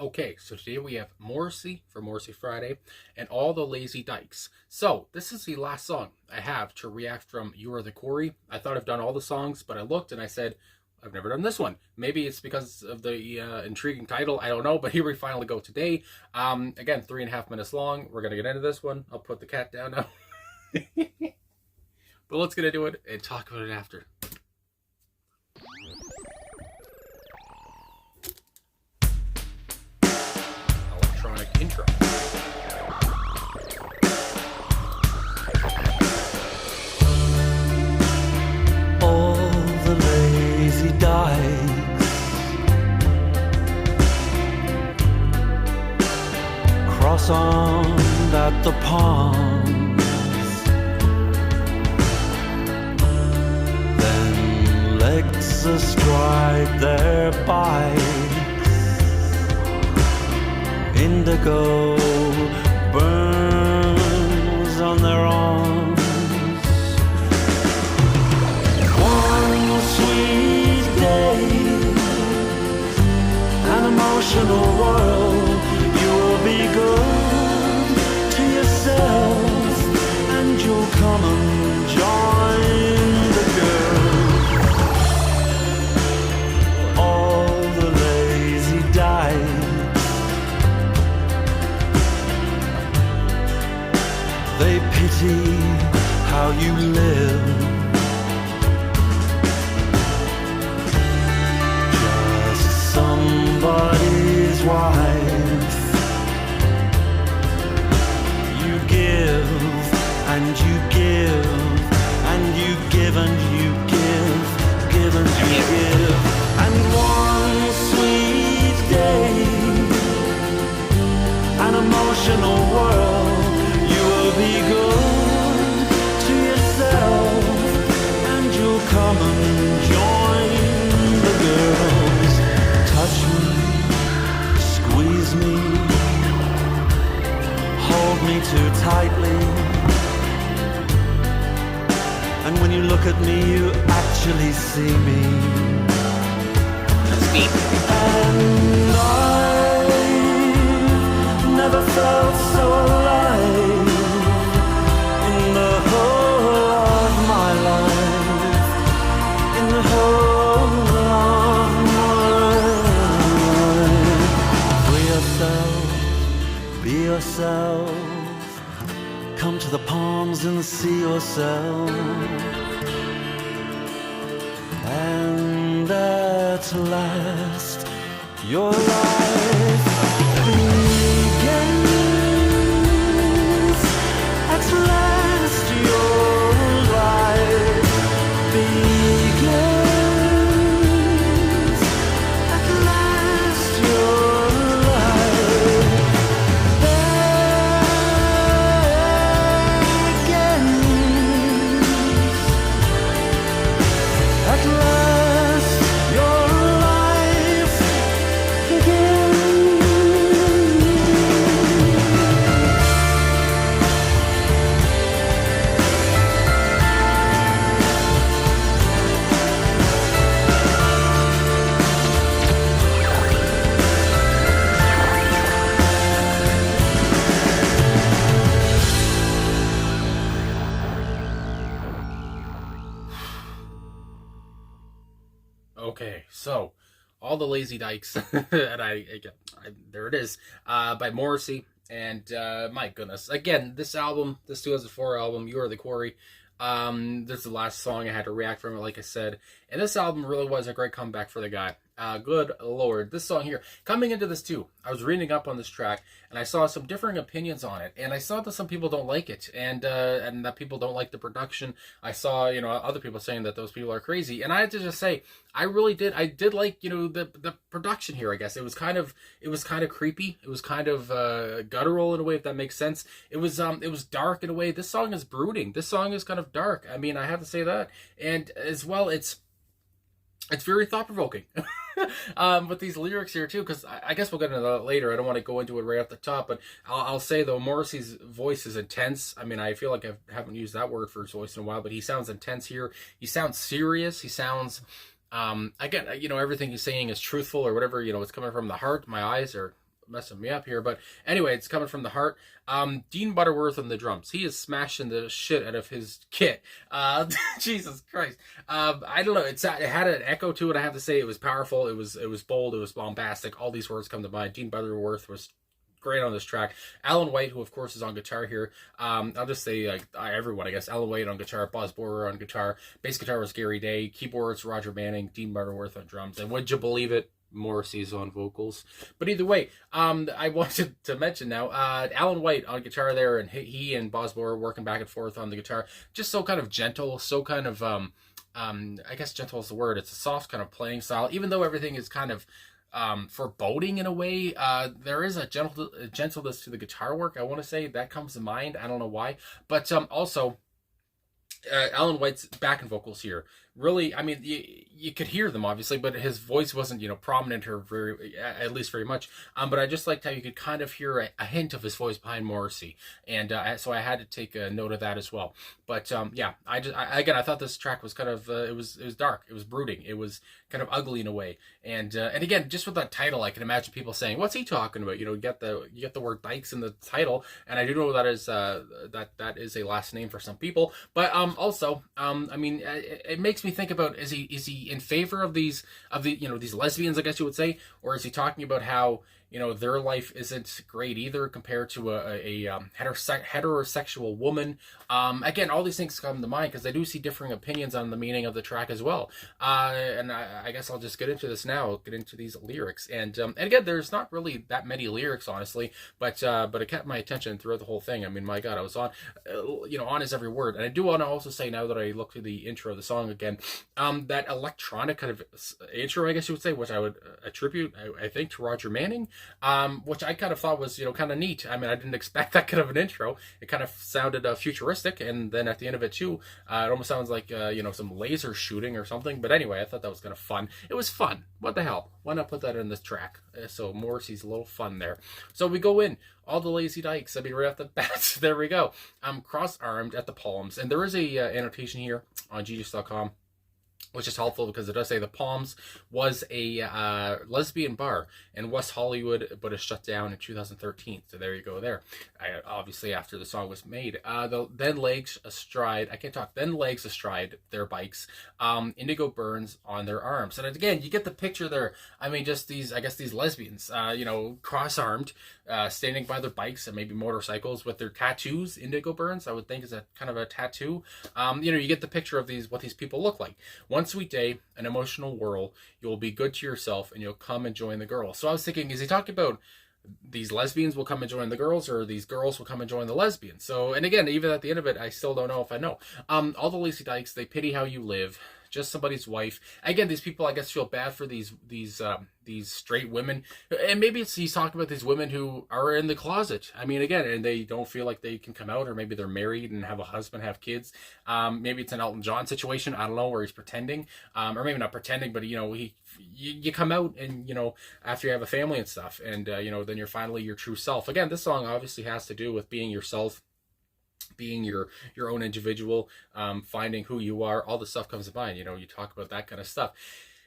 Okay, so today we have Morrissey for Morrissey Friday and All the Lazy Dykes. So, this is the last song I have to react from You Are the Quarry. I thought I've done all the songs, but I looked and I said, I've never done this one. Maybe it's because of the intriguing title, I don't know, but here we finally go today. Again, 3.5 minutes long. We're going to get into this one. I'll put the cat down now. But let's get into it and talk about it after. Electronic intro. All the lazy dykes cross on at the ponds, then legs astride their bikes. Indigo burns on their arms. One sweet day, an emotional world, you will be good to yourself, and you'll come and join the girls. All the lazy dykes, they pity how you live. Just somebody's wife. You give and you give and you give and you give, give and you give. And one sweet day, an emotional world, be good to yourself, and you'll come and join the girls. Touch me, squeeze me, hold me too tightly, and when you look at me you actually see me. That's deep. And I've never felt so alive in the whole of my life, in the whole of my life. Free yourself, be yourself, come to the palms and see yourself, and at last your life begins. At last your life begins. At last your life begins. At last your life begins. Okay, so All the Lazy Dykes, and I there it is, by Morrissey, and my goodness, again, this album, this 2004 album, You Are the Quarry, this is the last song I had to react from it, like I said, and this album really was a great comeback for the guy. Good Lord, this song here, coming into this too, I was reading up on this track, and I saw some differing opinions on it, and I saw that some people don't like it, and that people don't like the production. I saw, other people saying that those people are crazy, and I had to just say, I did like, the production here, I guess. It was kind of creepy, it was kind of guttural in a way, if that makes sense. It was dark in a way. This song is brooding, this song is kind of dark, I mean, I have to say that, and as well, it's very thought-provoking. With these lyrics here too, because I guess we'll get into that later. I don't want to go into it right off the top, but I'll say though, Morrissey's voice is intense. I mean, I feel like I haven't used that word for his voice in a while, but he sounds intense here. He sounds serious. He sounds again, everything he's saying is truthful or whatever, it's coming from the heart. My eyes are messing me up here, but anyway, it's coming from the heart. Dean Butterworth on the drums. He is smashing the shit out of his kit. Jesus Christ. I don't know. It had an echo to it. I have to say, it was powerful. It was bold. It was bombastic. All these words come to mind. Dean Butterworth was great on this track. Alan White, who of course is on guitar here. I'll just say everyone, I guess. Alan White on guitar, Boz Borer on guitar, bass guitar was Gary Day, keyboards Roger Manning, Dean Butterworth on drums, and would you believe it, Morrissey's on vocals. But either way, I wanted to mention now, Alan White on guitar there, and he and Boz Borer working back and forth on the guitar, just so kind of gentle, so kind of I guess gentle is the word. It's a soft kind of playing style, even though everything is kind of foreboding in a way. There is a gentleness to the guitar work, I want to say, that comes to mind. I don't know why, but also Alan White's backing vocals here, really, I mean, you could hear them obviously, but his voice wasn't, prominent or at least very much. But I just liked how you could kind of hear a hint of his voice behind Morrissey, and so I had to take a note of that as well. But yeah, I thought this track was kind of it was dark, it was brooding, it was kind of ugly in a way, and again, just with that title, I can imagine people saying, "What's he talking about?" You get the word Dykes in the title, and I do know that is that is a last name for some people, but also I mean, it makes me think about, is he in favor of these these lesbians, I guess you would say, or is he talking about how their life isn't great either compared to a heterosexual woman? Again, all these things come to mind because I do see differing opinions on the meaning of the track as well. And I guess I'll just get into this now, get into these lyrics. And again, there's not really that many lyrics, honestly, but it kept my attention throughout the whole thing. I mean, my God, I was on, on his every word. And I do want to also say, now that I look through the intro of the song again, that electronic kind of intro, I guess you would say, which I would attribute, I think, to Roger Manning. Which I kind of thought was, kind of neat. I mean, I didn't expect that kind of an intro. It kind of sounded futuristic, and then at the end of it too, it almost sounds like some laser shooting or something. But anyway, I thought that was kind of fun. It was fun. What the hell? Why not put that in this track? So Morrissey's a little fun there. So we go in. All the lazy dykes. I mean, right off the bat, there we go. Cross-armed at the palms, and there is a annotation here on genius.com, which is helpful because it does say the Palms was a lesbian bar in West Hollywood, but it shut down in 2013. So there you go there. Obviously, after the song was made. Then legs astride their bikes. Indigo burns on their arms. And again, you get the picture there. I mean, just these lesbians, cross-armed, standing by their bikes and maybe motorcycles with their tattoos. Indigo burns, I would think, is a kind of a tattoo. You get the picture of what these people look like. One sweet day, an emotional whirl, you will be good to yourself and you'll come and join the girl. So I was thinking, is he talking about these lesbians will come and join the girls, or these girls will come and join the lesbians? So, and again, even at the end of it, I still don't know if I know. All the lazy dykes, they pity how you live, just somebody's wife. Again, these people, I guess, feel bad for these straight women, and maybe he's talking about these women who are in the closet. I mean, again, and they don't feel like they can come out, or maybe they're married and have a husband, have kids. Maybe it's an Elton John situation. I don't know, where he's pretending, or maybe not pretending, but you come out and after you have a family and stuff, and then you're finally your true self. Again, this song obviously has to do with being yourself, being your own individual, finding who you are. All the stuff comes to mind. You talk about that kind of stuff.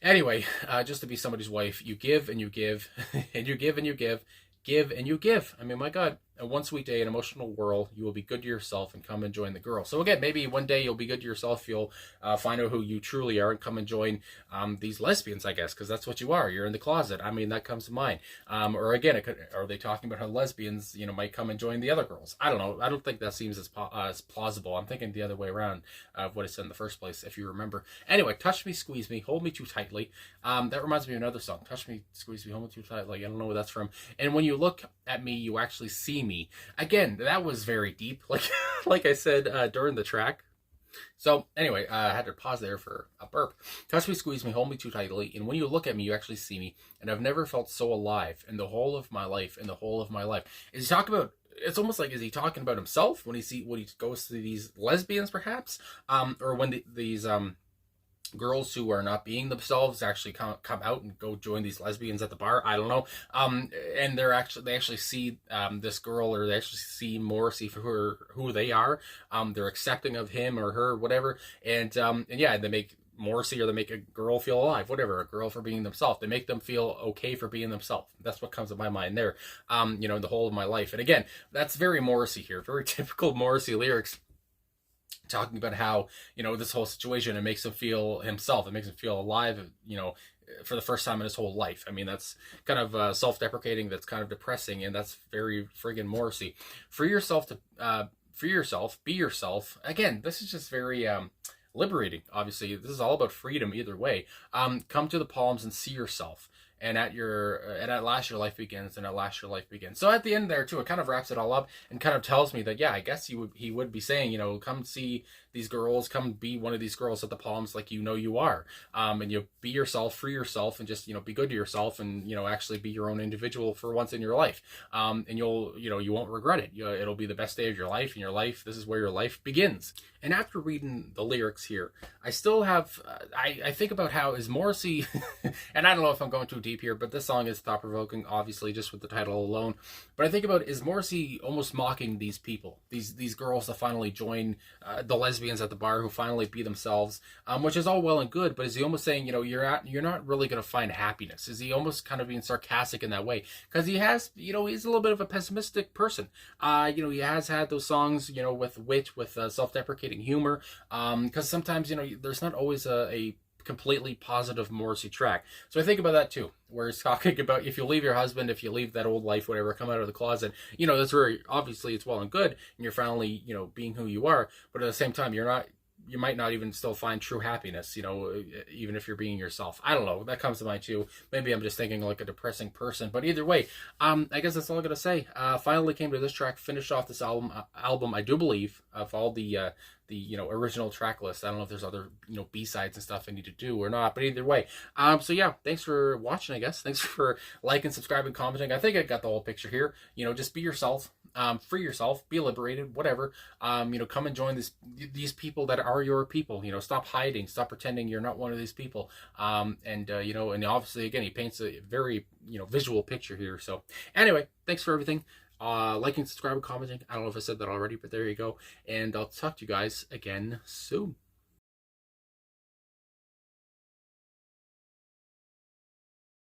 Anyway, just to be somebody's wife, you give and you give, and you give and you give and you give. I mean, my God, one sweet day, an emotional whirl, you will be good to yourself and come and join the girl. So again, maybe one day you'll be good to yourself. You'll find out who you truly are and come and join these lesbians, I guess, because that's what you are. You're in the closet. I mean, that comes to mind. Or again, are they talking about how lesbians, might come and join the other girls? I don't know. I don't think that seems as plausible. I'm thinking the other way around of what it said in the first place, if you remember. Anyway, touch me, squeeze me, hold me too tightly. That reminds me of another song. Touch me, squeeze me, hold me too tightly. I don't know where that's from. And when you look at me, you actually see me. Again, that was very deep, like I said during the track. So anyway, I had to pause there for a burp. Touch me, squeeze me, hold me too tightly, and when you look at me, you actually see me, and I've never felt so alive in the whole of my life. Is he talking about? It's almost like, is he talking about himself when he goes to these lesbians, perhaps, or when these girls who are not being themselves actually come out and go join these lesbians at the bar? I don't know. And they actually see this girl, or they actually see Morrissey for who they are. They're accepting of him or her, whatever. And yeah, they make Morrissey, or they make a girl feel alive, whatever, a girl for being themselves. They make them feel okay for being themselves. That's what comes to my mind there, the whole of my life. And again, that's very Morrissey here, very typical Morrissey lyrics, talking about how, this whole situation, it makes him feel himself. It makes him feel alive, for the first time in his whole life. I mean, that's kind of self-deprecating. That's kind of depressing, and that's very friggin' Morrissey. Free yourself, be yourself. Again, this is just very liberating. Obviously, this is all about freedom either way. Come to the Palms and see yourself. And at last your life begins, and at last your life begins. So at the end there too, it kind of wraps it all up and kind of tells me that, yeah, I guess he would be saying, come see these girls, come be one of these girls at the Palms like you are, and be yourself, free yourself, and just be good to yourself, and actually be your own individual for once in your life, and you won't regret it. It'll be the best day of your life, and this is where your life begins. And after reading the lyrics here, I still have I think about how is Morrissey and I don't know if I'm going too deep here, but this song is thought-provoking, obviously, just with the title alone. But I think about, is Morrissey almost mocking these people, these girls that finally join the lesbians at the bar, who finally be themselves, which is all well and good, but is he almost saying, you're not really going to find happiness? Is he almost kind of being sarcastic in that way? Because he has, he's a little bit of a pessimistic person. He has had those songs, with wit, with self-deprecating humor, because sometimes, there's not always a completely positive Morrissey track. So I think about that too, where he's talking about, if you leave your husband, if you leave that old life, whatever, come out of the closet, that's very, obviously it's well and good, and you're finally, being who you are, but at the same time, you might not even still find true happiness, even if you're being yourself. I don't know. That comes to mind too. Maybe I'm just thinking like a depressing person. But either way, I guess that's all I'm going to say. Finally came to this track, finished off this album, I do believe, of all the original track list. I don't know if there's other, B-sides and stuff I need to do or not. But either way, so yeah, thanks for watching, I guess. Thanks for liking, subscribing, commenting. I think I got the whole picture here. Just be yourself. Free yourself, be liberated, whatever. Come and join these people that are your people. Stop hiding, stop pretending you're not one of these people. And obviously, again, he paints a very, visual picture here. So anyway, thanks for everything. Liking, subscribing, commenting. I don't know if I said that already, but there you go. And I'll talk to you guys again soon.